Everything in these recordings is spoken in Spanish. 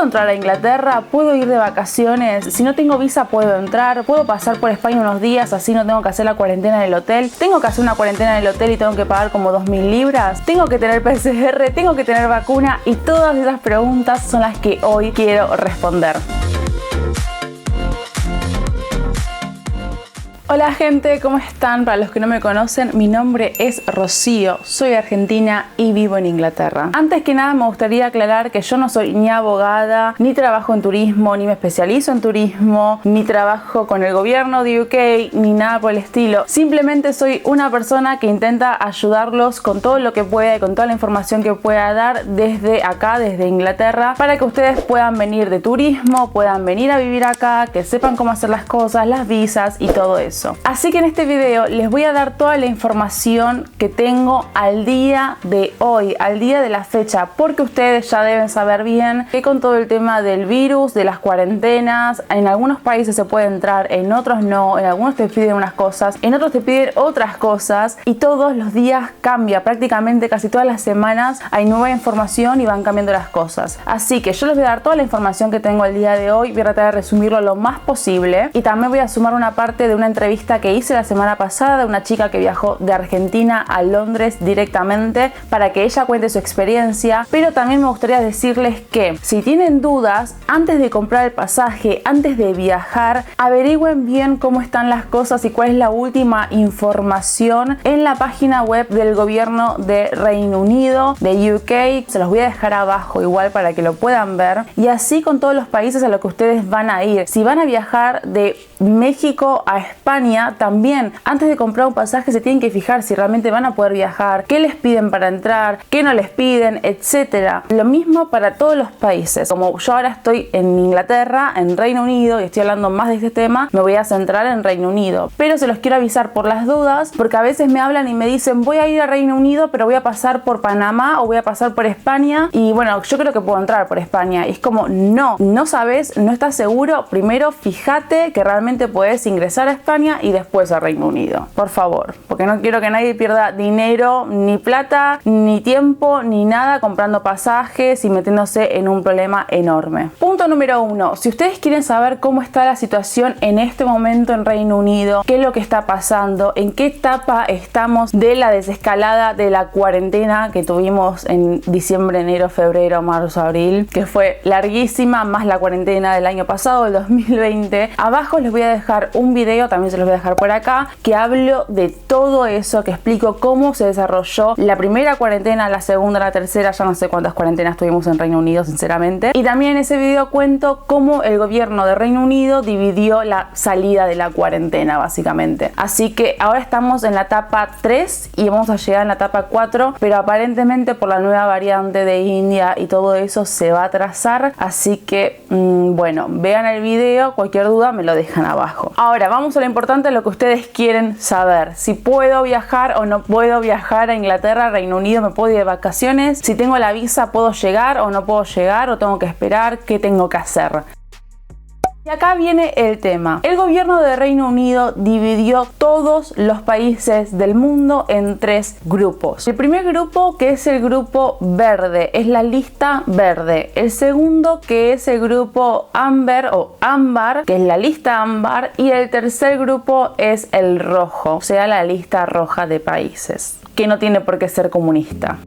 ¿Puedo entrar a Inglaterra? ¿Puedo ir de vacaciones? Si no tengo visa, ¿puedo entrar? ¿Puedo pasar por España unos días? Así no tengo que hacer la cuarentena en el hotel. ¿Tengo que hacer una cuarentena en el hotel y tengo que pagar como 2.000 libras? ¿Tengo que tener PCR? ¿Tengo que tener vacuna? Y todas esas preguntas son las que hoy quiero responder. Hola gente, ¿cómo están? Para los que no me conocen, mi nombre es Rocío, soy argentina y vivo en Inglaterra. Antes que nada me gustaría aclarar que yo no soy ni abogada, ni trabajo en turismo, ni me especializo en turismo, ni trabajo con el gobierno de UK, ni nada por el estilo. Simplemente soy una persona que intenta ayudarlos con todo lo que pueda y con toda la información que pueda dar desde acá, desde Inglaterra, para que ustedes puedan venir de turismo, puedan venir a vivir acá, que sepan cómo hacer las cosas, las visas y todo eso. Así que en este video les voy a dar toda la información que tengo al día de hoy, al día de la fecha, porque ustedes ya deben saber bien que con todo el tema del virus, de las cuarentenas, en algunos países se puede entrar, en otros no, en algunos te piden unas cosas, en otros te piden otras cosas y todos los días cambia, prácticamente casi todas las semanas hay nueva información y van cambiando las cosas. Así que yo les voy a dar toda la información que tengo al día de hoy, voy a tratar de resumirlo lo más posible y también voy a sumar una parte de una entrevista que hice la semana pasada de una chica que viajó de Argentina a Londres directamente para que ella cuente su experiencia, pero también me gustaría decirles que si tienen dudas, antes de comprar el pasaje, antes de viajar, averigüen bien cómo están las cosas y cuál es la última información en la página web del gobierno de Reino Unido, de UK. Se los voy a dejar abajo igual para que lo puedan ver, y así con todos los países a los que ustedes van a ir. Si van a viajar de México a España, también antes de comprar un pasaje se tienen que fijar si realmente van a poder viajar, qué les piden para entrar, qué no les piden, etcétera. Lo mismo para todos los países. Como yo ahora estoy en Inglaterra, en Reino Unido, y estoy hablando más de este tema, me voy a centrar en Reino Unido, pero se los quiero avisar por las dudas, porque a veces me hablan y me dicen voy a ir a Reino Unido pero voy a pasar por Panamá o voy a pasar por España y bueno, yo creo que puedo entrar por España, y es como no sabes, no estás seguro. Primero fíjate que realmente puedes ingresar a España y después a Reino Unido, por favor, porque no quiero que nadie pierda dinero, ni plata, ni tiempo, ni nada comprando pasajes y metiéndose en un problema enorme. Punto número 1, si ustedes quieren saber cómo está la situación en este momento en Reino Unido, qué es lo que está pasando, en qué etapa estamos de la desescalada de la cuarentena que tuvimos en diciembre, enero, febrero, marzo, abril, que fue larguísima, más la cuarentena del año pasado, el 2020. Abajo les voy a dejar un video, también se los voy a dejar por acá, que hablo de todo eso, que explico cómo se desarrolló la primera cuarentena, la segunda, la tercera, ya no sé cuántas cuarentenas tuvimos en Reino Unido sinceramente, y también en ese video cuento cómo el gobierno de Reino Unido dividió la salida de la cuarentena básicamente. Así que ahora estamos en la etapa 3 y vamos a llegar en la etapa 4, pero aparentemente por la nueva variante de India y todo eso se va a atrasar, así que bueno, vean el video, cualquier duda me lo dejan abajo. Ahora vamos a lo importante, lo que ustedes quieren saber: si puedo viajar o no puedo viajar a Inglaterra, Reino Unido, me puedo ir de vacaciones, si tengo la visa puedo llegar o no puedo llegar o tengo que esperar, qué tengo que hacer. Y acá viene el tema. El gobierno de Reino Unido dividió todos los países del mundo en 3 grupos. El primer grupo, que es el grupo verde, es la lista verde. El segundo, que es el grupo ámbar o ámbar, que es la lista ámbar. Y el tercer grupo es el rojo, o sea, la lista roja de países, que no tiene por qué ser comunista.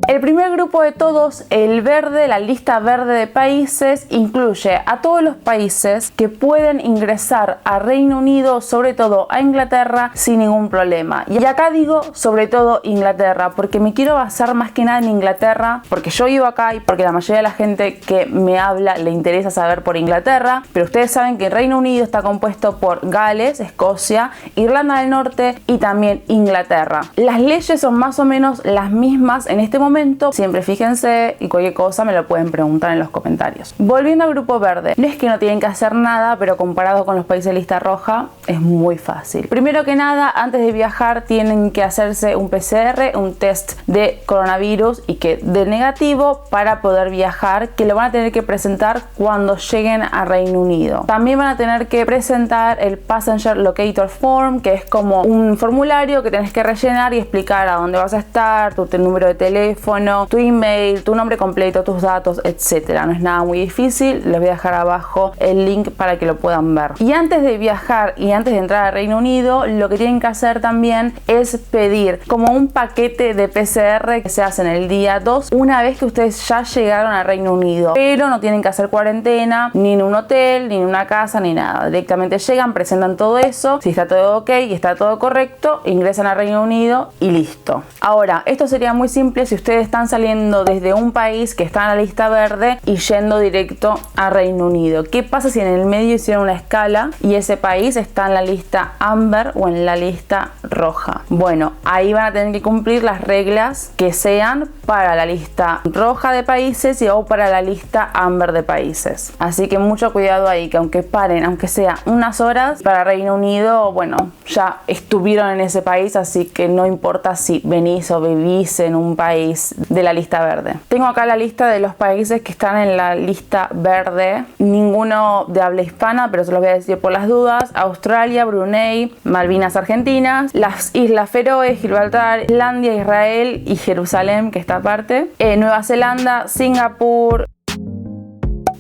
El primer grupo de todos, el verde, la lista verde de países, incluye a todos los países que pueden ingresar a Reino Unido, sobre todo a Inglaterra, sin ningún problema. Y acá digo sobre todo Inglaterra, porque me quiero basar más que nada en Inglaterra, porque yo vivo acá y porque la mayoría de la gente que me habla le interesa saber por Inglaterra, pero ustedes saben que el Reino Unido está compuesto por Gales, Escocia, Irlanda del Norte y también Inglaterra. Las leyes son más o menos las mismas en este momento, siempre fíjense, y cualquier cosa me lo pueden preguntar en los comentarios. Volviendo al grupo verde, no es que no tienen que hacer nada, pero comparado con los países de lista roja es muy fácil. Primero que nada, antes de viajar tienen que hacerse un PCR, un test de coronavirus, y que dé negativo para poder viajar, que lo van a tener que presentar cuando lleguen a Reino Unido. También van a tener que presentar el Passenger Locator Form, que es como un formulario que tenés que rellenar y explicar a dónde vas a estar, tu número de teléfono, teléfono, tu email, tu nombre completo, tus datos, etcétera. No es nada muy difícil, les voy a dejar abajo el link para que lo puedan ver. Y antes de viajar y antes de entrar al Reino Unido, lo que tienen que hacer también es pedir como un paquete de PCR que se hace en el día 2 una vez que ustedes ya llegaron al Reino Unido, pero no tienen que hacer cuarentena ni en un hotel, ni en una casa, ni nada. Directamente llegan, presentan todo eso, si está todo ok y está todo correcto, ingresan al Reino Unido y listo. Ahora, esto sería muy simple si ustedes están saliendo desde un país que está en la lista verde y yendo directo a Reino Unido. ¿Qué pasa si en el medio hicieron una escala y ese país está en la lista ámbar o en la lista roja? Bueno, ahí van a tener que cumplir las reglas que sean para la lista roja de países y o para la lista ámbar de países. Así que mucho cuidado ahí, que aunque paren, aunque sea unas horas, para Reino Unido, bueno, ya estuvieron en ese país, así que no importa si venís o vivís en un país de la lista verde. Tengo acá la lista de los países que están en la lista verde, ninguno de habla hispana, pero se los voy a decir por las dudas: Australia, Brunei, Malvinas Argentinas, las Islas Feroe, Gibraltar, Islandia, Israel y Jerusalén, que está aparte, Nueva Zelanda, Singapur.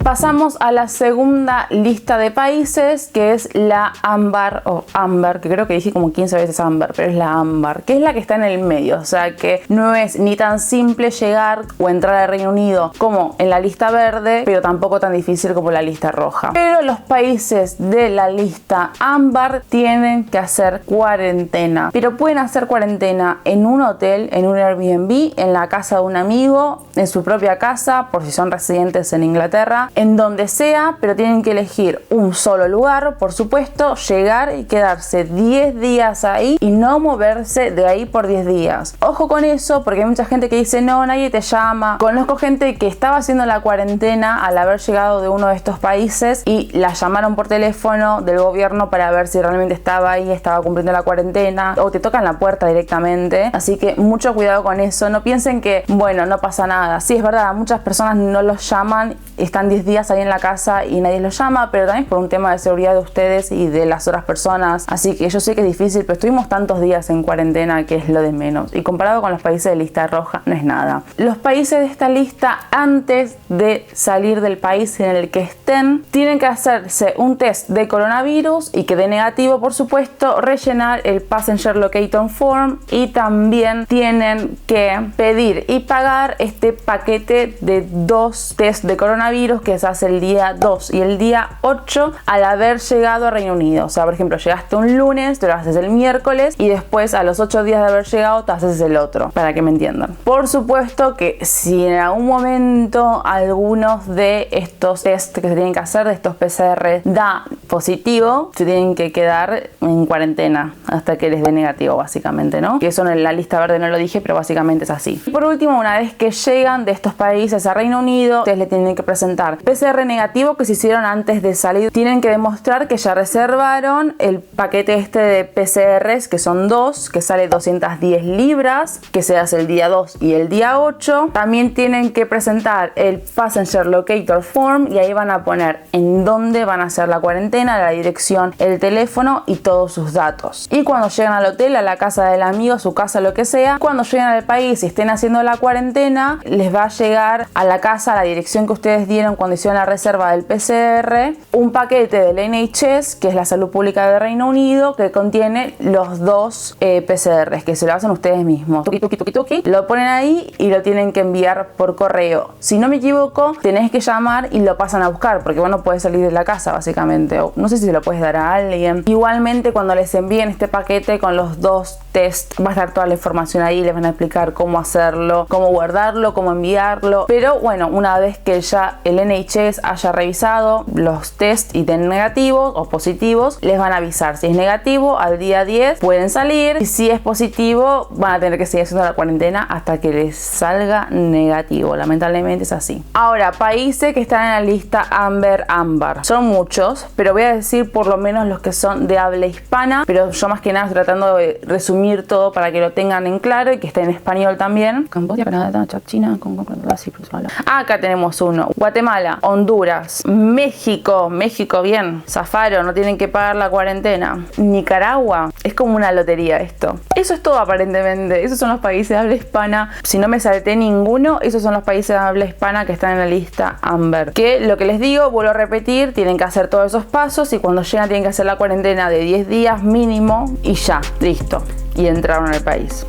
Pasamos a la segunda lista de países, que es la ámbar o ámbar, que creo que dije como 15 veces ámbar, pero es la ámbar, que es la que está en el medio, o sea que no es ni tan simple llegar o entrar al Reino Unido como en la lista verde, pero tampoco tan difícil como la lista roja. Pero los países de la lista ámbar tienen que hacer cuarentena, pero pueden hacer cuarentena en un hotel, en un Airbnb, en la casa de un amigo, en su propia casa, por si son residentes en Inglaterra, en donde sea, pero tienen que elegir un solo lugar, por supuesto, llegar y quedarse 10 días ahí y no moverse de ahí por 10 días. Ojo con eso, porque hay mucha gente que dice no, nadie te llama. Conozco gente que estaba haciendo la cuarentena al haber llegado de uno de estos países y la llamaron por teléfono del gobierno para ver si realmente estaba ahí, estaba cumpliendo la cuarentena, o te tocan la puerta directamente. Así que mucho cuidado con eso, no piensen que bueno, no pasa nada. Sí, es verdad, muchas personas no los llaman, están 10 días ahí en la casa y nadie los llama, pero también por un tema de seguridad de ustedes y de las otras personas. Así que yo sé que es difícil, pero estuvimos tantos días en cuarentena que es lo de menos, y comparado con los países de lista roja no es nada. Los países de esta lista, antes de salir del país en el que estén, tienen que hacerse un test de coronavirus y que dé negativo, por supuesto, rellenar el Passenger Locator Form, y también tienen que pedir y pagar este paquete de 2 test de coronavirus que se hace el día 2 y el día 8 al haber llegado a Reino Unido. O sea, por ejemplo, llegaste un lunes, te lo haces el miércoles y después a los 8 días de haber llegado te haces el otro, para que me entiendan. Por supuesto que si en algún momento algunos de estos test que se tienen que hacer, de estos PCR, da positivo, se tienen que quedar en cuarentena hasta que les dé negativo, básicamente, ¿no? Que eso en la lista verde no lo dije, pero básicamente es así. Y por último, una vez que llegan de estos países a Reino Unido, ustedes le tienen que presentar PCR negativo que se hicieron antes de salir. Tienen que demostrar que ya reservaron el paquete este de PCRs, que son 2, que sale 210 libras, que se hace el día 2 y el día 8. También tienen que presentar el Passenger Locator Form, y ahí van a poner en dónde van a hacer la cuarentena, la dirección, el teléfono y todos sus datos. Y cuando llegan al hotel, a la casa del amigo, a su casa, lo que sea, cuando lleguen al país y estén haciendo la cuarentena, les va a llegar a la casa, a la dirección que ustedes dieron cuando hicieron la reserva del PCR, un paquete del NHS, que es la salud pública de Reino Unido, que contiene los 2 PCRs, que se lo hacen ustedes mismos. Tuki, tuki, tuki, tuki. Lo ponen ahí y lo tienen que enviar por correo. Si no me equivoco, tenés que llamar y lo pasan a buscar, porque vos no podés salir de la casa, básicamente. O no sé si se lo puedes dar a alguien. Igualmente, cuando les envíen este paquete con los 2 test, va a estar toda la información ahí, les van a explicar cómo hacerlo, cómo guardarlo, cómo enviarlo. Pero bueno, una vez que ya el NHS haya revisado los test y den negativos o positivos, les van a avisar. Si es negativo, al día 10 pueden salir, y si es positivo, van a tener que seguir haciendo la cuarentena hasta que les salga negativo. Lamentablemente es así. Ahora, países que están en la lista ámbar. Son muchos, pero voy a decir por lo menos los que son de habla hispana, pero yo más que nada estoy tratando de resumir todo para que lo tengan en claro y que esté en español también. Camboya, Canadá, China, Congo, Brasil. Acá tenemos uno: Guatemala, Guatemala, Honduras, México, bien, zafaron, no tienen que pagar la cuarentena. Nicaragua, es como una lotería esto. Eso es todo aparentemente, esos son los países de habla hispana. Si no me salté ninguno, esos son los países de habla hispana que están en la lista Amber. Que lo que les digo, vuelvo a repetir, tienen que hacer todos esos pasos y cuando llegan tienen que hacer la cuarentena de 10 días mínimo y ya, listo. Y entraron al país.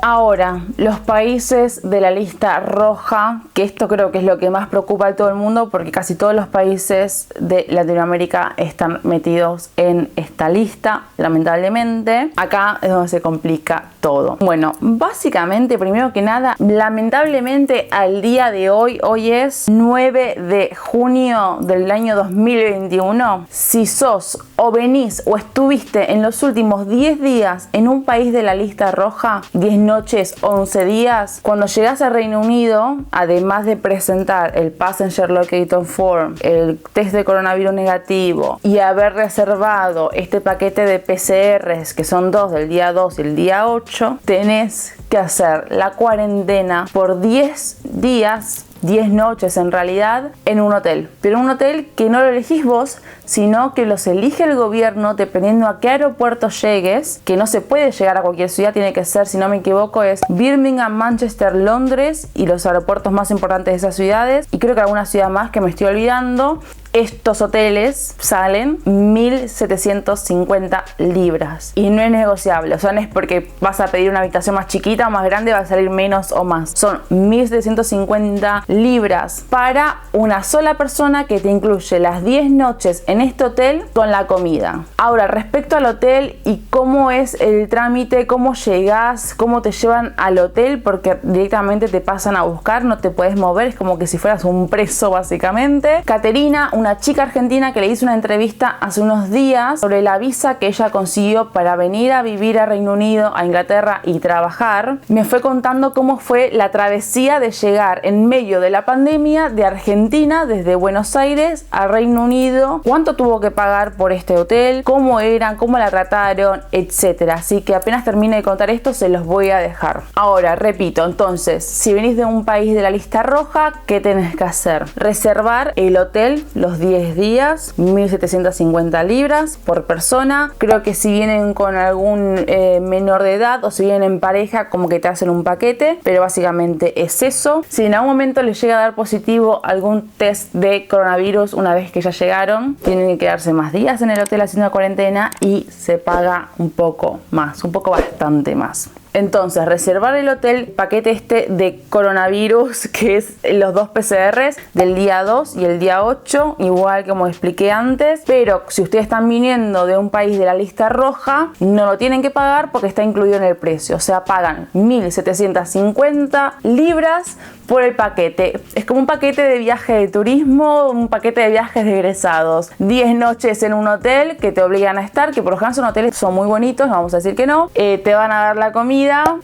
Ahora, los países de la lista roja, que esto creo que es lo que más preocupa a todo el mundo porque casi todos los países de Latinoamérica están metidos en esta lista, lamentablemente. Acá es donde se complica todo. Bueno, básicamente, primero que nada, lamentablemente al día de hoy, hoy es 9 de junio del año 2021, si sos o venís o estuviste en los últimos 10 días en un país de la lista roja, 10 noches, 11 días, cuando llegás al Reino Unido, además de presentar el Passenger Locator Form, el test de coronavirus negativo y haber reservado este paquete de PCRs, que son 2 del día 2 y el día 8, tenés que hacer la cuarentena por 10 días, 10 noches en realidad, en un hotel. Pero un hotel que no lo elegís vos, sino que los elige el gobierno dependiendo a qué aeropuerto llegues, que no se puede llegar a cualquier ciudad, tiene que ser, si no me equivoco, es Birmingham, Manchester, Londres y los aeropuertos más importantes de esas ciudades. Y creo que alguna ciudad más que me estoy olvidando. Estos hoteles salen 1.750 libras y no es negociable, o sea, no es porque vas a pedir una habitación más chiquita o más grande, va a salir menos o más. Son 1.750 libras para una sola persona que te incluye las 10 noches en este hotel con la comida. Ahora, respecto al hotel y cómo es el trámite, cómo llegas, cómo te llevan al hotel, porque directamente te pasan a buscar, no te puedes mover, es como que si fueras un preso básicamente. Caterina, una chica argentina que le hizo una entrevista hace unos días sobre la visa que ella consiguió para venir a vivir a Reino Unido, a Inglaterra y trabajar, me fue contando cómo fue la travesía de llegar en medio de la pandemia de Argentina desde Buenos Aires a Reino Unido, cuánto tuvo que pagar por este hotel, cómo eran, cómo la trataron, etcétera. Así que apenas termine de contar esto se los voy a dejar. Ahora, repito, entonces, si venís de un país de la lista roja, ¿qué tenés que hacer? Reservar el hotel los 10 días, 1.750 libras por persona. Creo que si vienen con algún menor de edad o si vienen en pareja, como que te hacen un paquete, pero básicamente es eso. Si en algún momento les llega a dar positivo algún test de coronavirus una vez que ya llegaron, tienen que quedarse más días en el hotel haciendo la cuarentena y se paga un poco más, un poco bastante más. Entonces, reservar el hotel, paquete este de coronavirus, que es los 2 PCRs del día 2 y el día 8, igual como expliqué antes. Pero si ustedes están viniendo de un país de la lista roja, no lo tienen que pagar porque está incluido en el precio. O sea, pagan 1.750 libras por el paquete. Es como un paquete de viaje de turismo, un paquete de viajes de egresados. 10 noches en un hotel que te obligan a estar, que por lo general son hoteles, son muy bonitos, no vamos a decir que no. Te van a dar la comida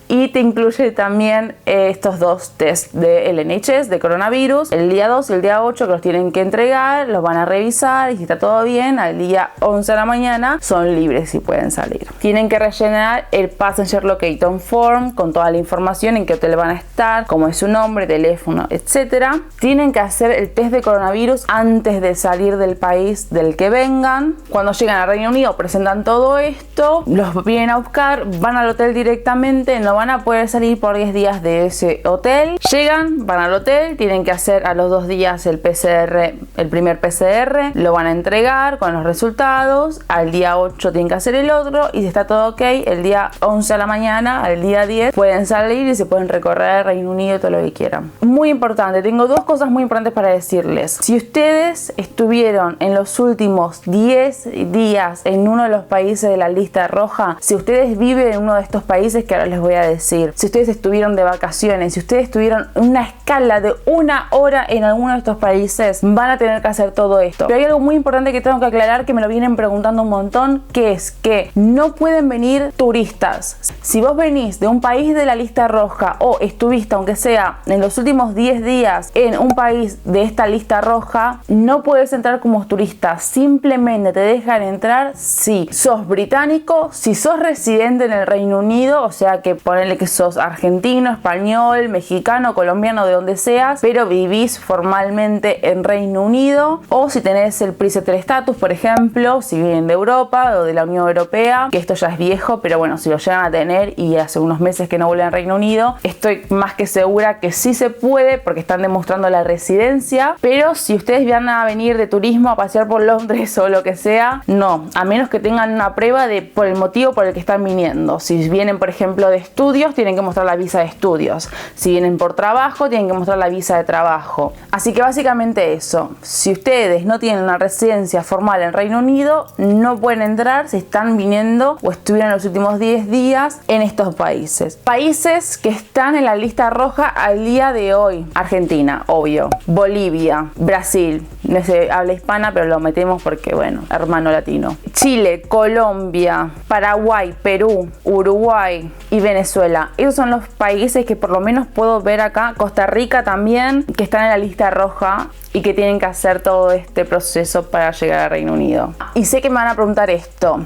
y te incluye también estos 2 test de NHS de coronavirus, el día 2 y el día 8, que los tienen que entregar, los van a revisar y si está todo bien, al día 11 de la mañana son libres y pueden salir. Tienen que rellenar el Passenger Locator Form con toda la información, en qué hotel van a estar, cómo es su nombre, teléfono, etcétera. Tienen que hacer el test de coronavirus antes de salir del país del que vengan. Cuando llegan al Reino Unido presentan todo esto, los vienen a buscar, van al hotel directamente, no van a poder salir por 10 días de ese hotel. Llegan, van al hotel, tienen que hacer a los 2 días el PCR, el primer PCR, lo van a entregar con los resultados. Al día 8 tienen que hacer el otro y si está todo ok, el día 11 a la mañana, al día 10 pueden salir y se pueden recorrer el Reino Unido, todo lo que quieran. Muy importante, tengo 2 cosas muy importantes para decirles. Si ustedes estuvieron en los últimos 10 días en uno de los países de la lista roja, si ustedes viven en uno de estos países que ahora les voy a decir, si ustedes estuvieron de vacaciones, si ustedes tuvieron una escala de 1 hora en alguno de estos países, van a tener que hacer todo esto. Pero hay algo muy importante que tengo que aclarar, que me lo vienen preguntando un montón, que es que no pueden venir turistas. Si vos venís de un país de la lista roja o estuviste, aunque sea en los últimos 10 días en un país de esta lista roja, no puedes entrar como turista. Simplemente te dejan entrar si sos británico, si sos residente en el Reino Unido, o sea sea que ponele que sos argentino, español, mexicano, colombiano, de donde seas, pero vivís formalmente en Reino Unido, o si tenés el pre-settled status, por ejemplo, si vienen de Europa o de la Unión Europea, que esto ya es viejo, pero bueno, si lo llegan a tener y hace unos meses que no vuelven al Reino Unido, estoy más que segura que sí se puede porque están demostrando la residencia. Pero si ustedes van a venir de turismo a pasear por Londres o lo que sea, no, a menos que tengan una prueba de por el motivo por el que están viniendo. Si vienen, por ejemplo, de estudios, tienen que mostrar la visa de estudios. Si vienen por trabajo, tienen que mostrar la visa de trabajo. Así que básicamente eso. Si ustedes no tienen una residencia formal en Reino Unido, no pueden entrar si están viniendo o estuvieron los últimos 10 días en estos países. Países que están en la lista roja al día de hoy: Argentina, obvio, Bolivia, Brasil, no sé, habla hispana, pero lo metemos porque, bueno, hermano latino, Chile, Colombia, Paraguay, Perú, Uruguay y Venezuela. Esos son los países que por lo menos puedo ver acá. Costa Rica también, que están en la lista roja y que tienen que hacer todo este proceso para llegar al Reino Unido. Y sé que me van a preguntar esto: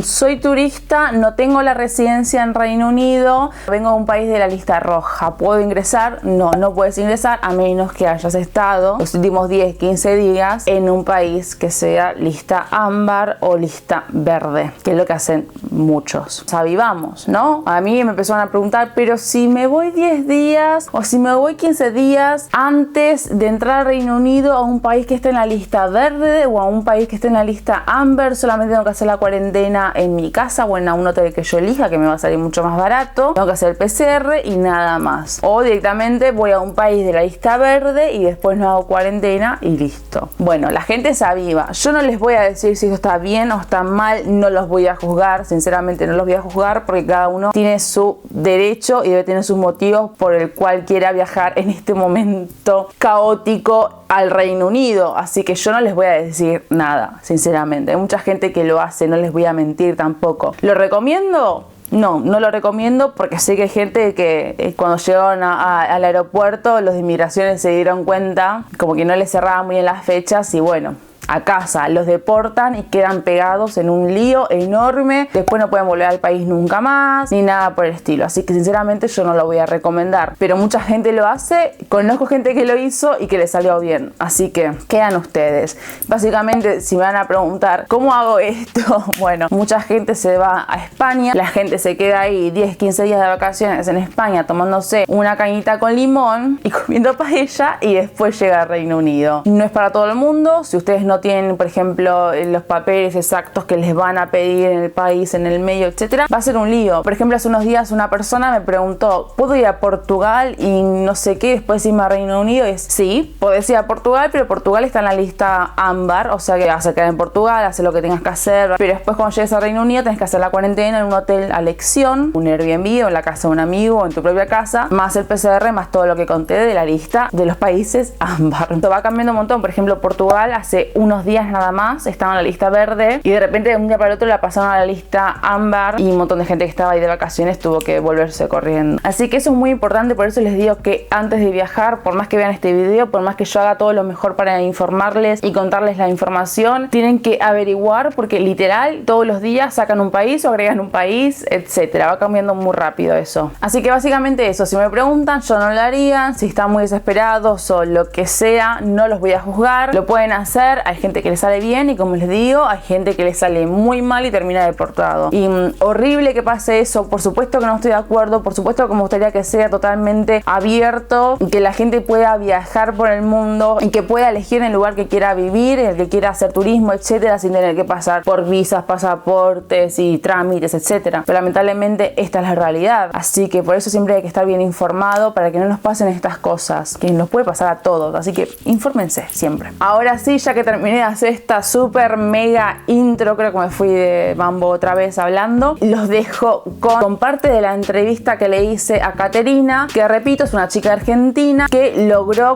soy turista, no tengo la residencia en Reino Unido, vengo de un país de la lista roja, ¿puedo ingresar? No, no puedes ingresar a menos que hayas estado los últimos 10, 15 días en un país que sea lista ámbar o lista verde, que es lo que hacen muchos. O sea, vivamos, ¿no? A mí me empezaron a preguntar, pero si me voy 10 días o si me voy 15 días antes de entrar al Reino Unido a un país que esté en la lista verde o a un país que esté en la lista ámbar, solamente tengo que hacer la cuarentena en mi casa o en un hotel que yo elija, que me va a salir mucho más barato, tengo que hacer el PCR y nada más. O directamente voy a un país de la lista verde y después no hago cuarentena y listo. Bueno, la gente es aviva. Yo no les voy a decir si esto está bien o está mal, no los voy a juzgar, sinceramente no los voy a juzgar, porque cada uno tiene su derecho y debe tener sus motivos por el cual quiera viajar en este momento caótico al Reino Unido, así que yo no les voy a decir nada, sinceramente. Hay mucha gente que lo hace, no les voy a mentir tampoco. ¿Lo recomiendo? No, no lo recomiendo, porque sé que hay gente que cuando llegaron al aeropuerto, los de inmigraciones se dieron cuenta, como que no les cerraban muy bien las fechas y bueno, a casa, los deportan y quedan pegados en un lío enorme. Después no pueden volver al país nunca más, ni nada por el estilo. Así que sinceramente yo no lo voy a recomendar. Pero mucha gente lo hace, conozco gente que lo hizo y que le salió bien. Así que quedan ustedes. Básicamente, si me van a preguntar ¿cómo hago esto? Bueno, mucha gente se va a España, la gente se queda ahí 10, 15 días de vacaciones en España tomándose una cañita con limón y comiendo paella, y después llega al Reino Unido. No es para todo el mundo. Si ustedes no tienen, por ejemplo, los papeles exactos que les van a pedir en el país, en el medio, etcétera, va a ser un lío. Por ejemplo, hace unos días una persona me preguntó: ¿puedo ir a Portugal y no sé qué, después irme a Reino Unido? Y es, sí, podés ir a Portugal, pero Portugal está en la lista ámbar, o sea que vas a quedar en Portugal, hacer lo que tengas que hacer, pero después cuando llegues a Reino Unido tenés que hacer la cuarentena en un hotel a elección, un Airbnb o en la casa de un amigo o en tu propia casa, más el PCR, más todo lo que conté de la lista de los países ámbar. Esto va cambiando un montón. Por ejemplo, Portugal hace unos días nada más estaba en la lista verde y de repente de un día para el otro la pasaron a la lista ámbar, y un montón de gente que estaba ahí de vacaciones tuvo que volverse corriendo. Así que eso es muy importante. Por eso les digo que antes de viajar, por más que vean este video, por más que yo haga todo lo mejor para informarles y contarles la información, tienen que averiguar, porque literal todos los días sacan un país o agregan un país, etcétera. Va cambiando muy rápido eso. Así que básicamente eso. Si me preguntan, yo no lo haría. Si están muy desesperados o lo que sea, no los voy a juzgar, lo pueden hacer. Hay gente que le sale bien y, como les digo, hay gente que le sale muy mal y termina deportado. Y horrible que pase eso. Por supuesto que no estoy de acuerdo. Por supuesto que me gustaría que sea totalmente abierto y que la gente pueda viajar por el mundo y que pueda elegir el lugar que quiera vivir, el que quiera hacer turismo, etcétera, sin tener que pasar por visas, pasaportes y trámites, etcétera. Pero lamentablemente esta es la realidad. Así que por eso siempre hay que estar bien informado, para que no nos pasen estas cosas, que nos puede pasar a todos. Así que infórmense siempre. Ahora sí, ya que terminé de hacer esta súper mega intro, creo que me fui de mambo otra vez hablando, los dejo con parte de la entrevista que le hice a Caterina, que repito, es una chica argentina que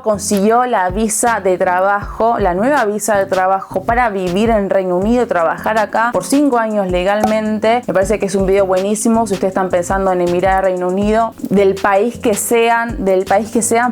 consiguió la visa de trabajo, la nueva visa de trabajo para vivir en Reino Unido y trabajar acá por 5 años legalmente. Me parece que es un video buenísimo si ustedes están pensando en emigrar a Reino Unido, del país que sean,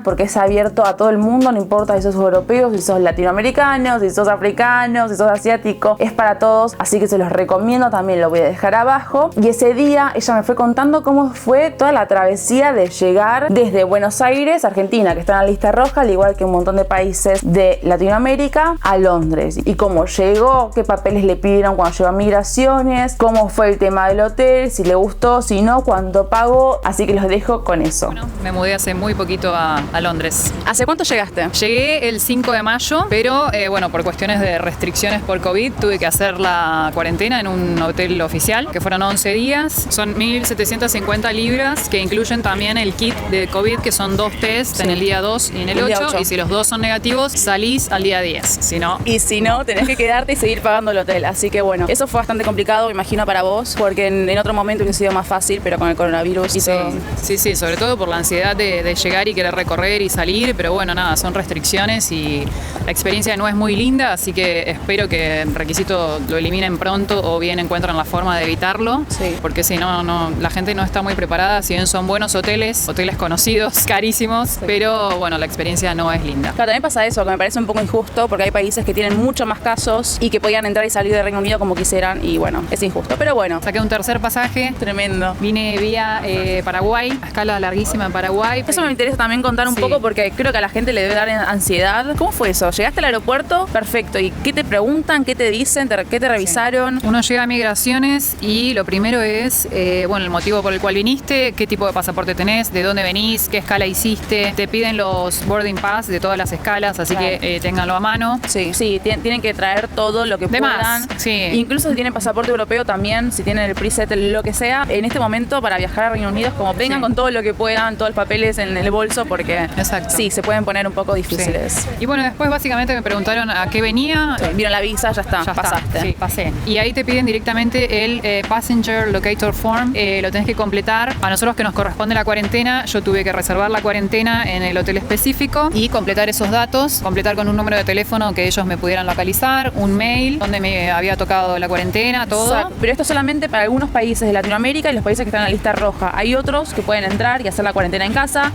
porque es abierto a todo el mundo, no importa si sos europeo, si sos latinoamericano, si sos sos africano, si sos asiático, es para todos, así que se los recomiendo, también lo voy a dejar abajo. Y ese día ella me fue contando cómo fue toda la travesía de llegar desde Buenos Aires, Argentina, que está en la lista roja, al igual que un montón de países de Latinoamérica, a Londres, y cómo llegó, qué papeles le pidieron cuando llegó a migraciones, cómo fue el tema del hotel, si le gustó, si no, cuánto pagó, así que los dejo con eso. Bueno, me mudé hace muy poquito a Londres. ¿Hace cuánto llegaste? Llegué el 5 de mayo, pero bueno, por cuestiones de restricciones por COVID tuve que hacer la cuarentena en un hotel oficial, que fueron 11 días. Son 1.750 libras, que incluyen también el kit de COVID, que son 2 test en el día 2 y en el 8, y si los 2 son negativos, salís al día 10. Y si no, tenés que quedarte y seguir pagando el hotel. Así que bueno, eso fue bastante complicado, me imagino, para vos, porque en otro momento hubiese sido más fácil, pero con el coronavirus y todo. Sí, sobre todo por la ansiedad de llegar y querer recorrer y salir, pero bueno, nada, son restricciones y la experiencia no es muy linda, así que espero que el requisito lo eliminen pronto o bien encuentran la forma de evitarlo, porque si no, la gente no está muy preparada, si bien son buenos hoteles conocidos, carísimos, pero bueno, la experiencia no es linda. Claro, también pasa eso, que me parece un poco injusto, porque hay países que tienen mucho más casos y que podían entrar y salir del Reino Unido como quisieran, y bueno, es injusto, pero bueno. Saqué un tercer pasaje. Tremendo. Vine vía Paraguay, a escala larguísima en Paraguay. Eso me interesa también contar un poco, porque creo que a la gente le debe dar ansiedad. ¿Cómo fue eso? Llegaste al aeropuerto, perfecto, ¿y qué te preguntan? ¿Qué te dicen? ¿Qué te revisaron? Uno llega a migraciones y lo primero es, bueno, el motivo por el cual viniste, qué tipo de pasaporte tenés, de dónde venís, qué escala hiciste. Te piden los boarding pass de todas las escalas, así que ténganlo a mano. Sí, tienen que traer todo lo que puedan. Incluso si tienen pasaporte europeo también, si tienen el preset, lo que sea, en este momento para viajar a Reino Unido es como vengan con todo lo que puedan, todos los papeles en el bolso, porque se pueden poner un poco difíciles. Y bueno, después básicamente me preguntaron a qué venía. Vieron la visa, ya está, pasaste. Sí, pasé. Y ahí te piden directamente el Passenger Locator Form, lo tenés que completar. A nosotros que nos corresponde la cuarentena, yo tuve que reservar la cuarentena en el hotel específico y completar esos datos, completar con un número de teléfono que ellos me pudieran localizar, un mail donde me había tocado la cuarentena, todo. Exacto. Pero esto solamente para algunos países de Latinoamérica y los países que están en la lista roja. Hay otros que pueden entrar y hacer la cuarentena en casa.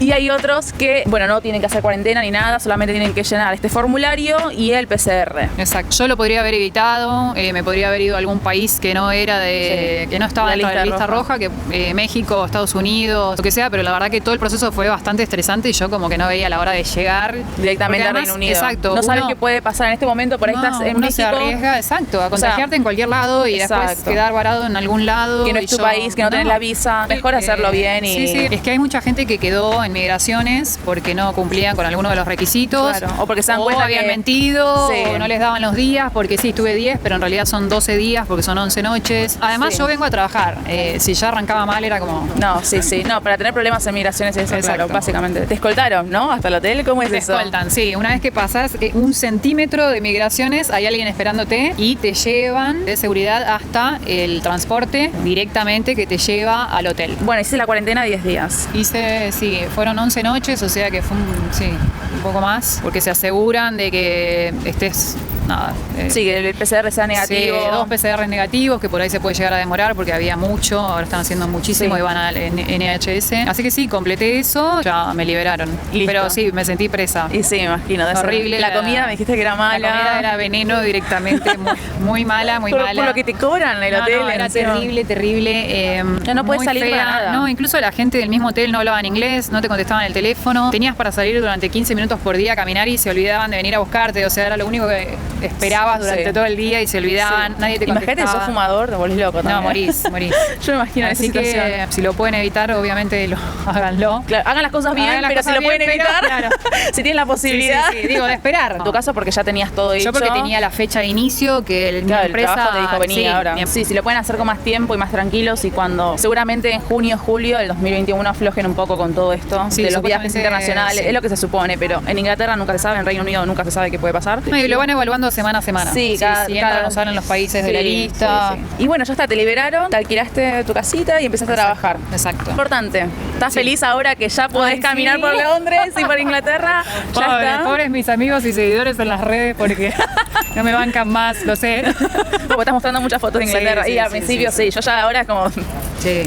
Y hay otros que, bueno, no tienen que hacer cuarentena ni nada, solamente tienen que llenar este formulario y el PCR. Exacto. Yo lo podría haber evitado, me podría haber ido a algún país que no era que no estaba en la lista roja, que México, Estados Unidos, lo que sea, pero la verdad que todo el proceso fue bastante estresante y yo como que no veía la hora de llegar directamente al Reino Unido. Exacto. No sabes qué puede pasar en este momento, por ahí estás en México. Se arriesga, a contagiarte en cualquier lado y después quedar varado en algún lado. Que no es tu país, que no tenés la visa. Mejor hacerlo bien. Sí, es que hay mucha gente que quedó en migraciones porque no cumplían con alguno de los requisitos, o porque se dan cuenta habían mentido, o no les daban los días, porque estuve 10, pero en realidad son 12 días porque son 11 noches. Además yo vengo a trabajar, si ya arrancaba mal era como... No, para tener problemas en migraciones es eso, claro, básicamente. Te escoltaron, ¿no? Hasta el hotel, ¿cómo es eso? Te escoltan, sí. Una vez que pasas 1 centímetro de migraciones, hay alguien esperándote y te llevan de seguridad hasta el transporte directamente que te lleva al hotel. Bueno, hice la cuarentena 10 días. Fueron 11 noches, o sea que fue un poco más, porque se aseguran de que estés que el PCR sea negativo. 2 PCR negativos, que por ahí se puede llegar a demorar porque había mucho, ahora están haciendo muchísimo y van al NHS. Así que completé eso, ya me liberaron. Listo. Pero sí, me sentí presa. Y sí, me imagino. Horrible. La comida me dijiste que era mala. La comida era veneno directamente, muy mala, muy mala. Por lo que te cobran en el hotel. No, era terrible. Ya no puedes salir para nada. No, incluso la gente del mismo hotel no hablaba en inglés, no te contestaban el teléfono. Tenías para salir durante 15 minutos por día a caminar y se olvidaban de venir a buscarte. O sea, era lo único que esperabas durante todo el día y se olvidaban, nadie te contestaba. Imagínate, sos fumador, te volvés loco también. No, morís. Yo me imagino esa situación. Así que si lo pueden evitar, obviamente háganlo. Claro, hagan las cosas bien, pero si lo pueden evitar, si tienen la posibilidad. Sí, digo, de esperar. En tu caso, porque ya tenías todo hecho. Yo porque tenía la fecha de inicio, que mi empresa... el trabajo te dijo venir ahora. Sí, si lo pueden hacer con más tiempo y más tranquilos y cuando seguramente en junio, julio del 2021 aflojen un poco con todo esto de los viajes internacionales. Es lo que se supone, pero en Inglaterra nunca se sabe, en Reino Unido nunca se sabe qué puede pasar. Y lo van evaluando semana a semana. Si entran o salen los países de la lista. Y bueno, ya está, te liberaron, te alquilaste tu casita y empezaste a trabajar. Exacto. Importante. ¿Estás feliz ahora que ya podés caminar por Londres y por Inglaterra? Pobres mis amigos y seguidores en las redes porque no me bancan más, lo sé. Porque estás mostrando muchas fotos de Inglaterra y al principio yo ya ahora es como...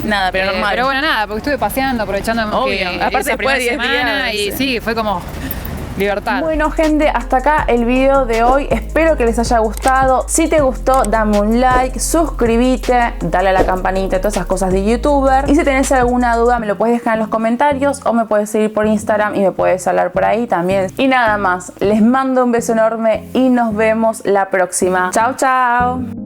Nada, pero normal. Pero bueno, nada, porque estuve paseando, aprovechando que aparte después de 10 días. Y fue como... Libertad. Bueno, gente, hasta acá el video de hoy. Espero que les haya gustado. Si te gustó, dame un like, suscríbete, dale a la campanita, todas esas cosas de youtuber. Y si tenés alguna duda, me lo puedes dejar en los comentarios o me puedes seguir por Instagram y me puedes hablar por ahí también. Y nada más, les mando un beso enorme y nos vemos la próxima. Chao, chao.